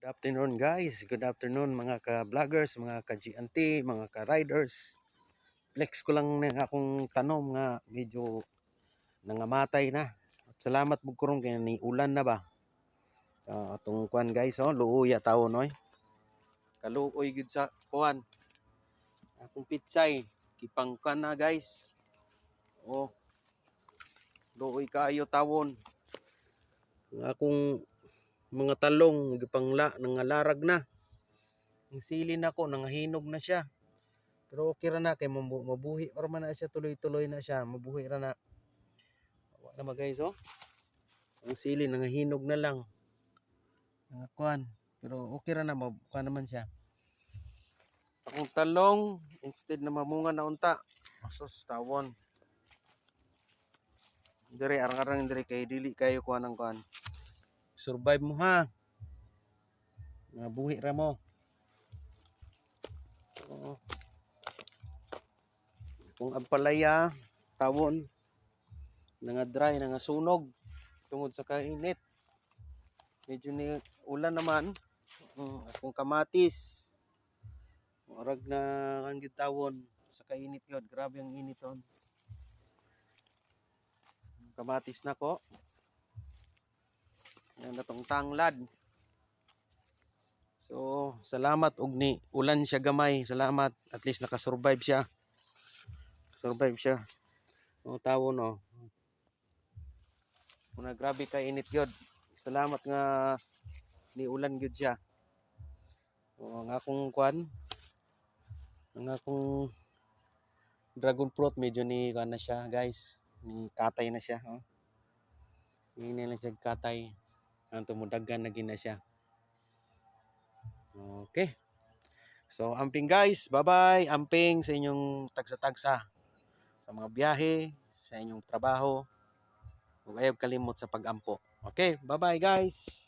Good afternoon guys, good afternoon mga ka-vloggers, mga ka-GNT, mga ka-riders. Flex ko lang ng akong tanom nga medyo nangamatay na. At salamat mo kurong kaya ni ulan na ba. Atong kuan guys, luuya tao noy. Kaluoy gid sa kuan. Akong pitsay, kipangkan na guys. Oh, luoy kaayo tawon. Ang akong mga talong gipangla nangalarag na. Ang sili nako nangahinog na siya. Pero okay ra na kay mabuhi or man na siya, tuloy-tuloy na siya, mabuhi ra na. Wa na guys Ang sili nangahinog na lang. Kuan. Pero okay ra na kuan naman siya. Akong talong instead na mamunga na unta. Asos tawon. Dire arang-arang dire kay dili kayo kuan ang kuan. Survive mo ha. Mabuhi ra mo. Kung ampalaya tawon dry sunog tungod sa kainit. Medyo ni ulan naman. Akong kamatis murag na ang gitawon sa kainit yun. Grabe ang init yun. Kamatis na ko. Yan na tong tanglad. So, salamat og ni ulan siya gamay. Salamat. At least nakasurvive siya. Survive siya. Tawon Muna grabe ka init yun. Salamat nga ni ulan gyud siya. Ang akong kuan, ang akong dragon fruit medyo ni kuan na siya, guys. Ni katay na siya, Ni na siya katay. Ang tumudagan na gina siya. Okay. So, amping guys. Bye-bye. Amping sa inyong tagsa-tagsa. Sa mga biyahe, sa inyong trabaho. Huwag ayaw kalimot sa pag-ampo. Okay. Bye-bye guys.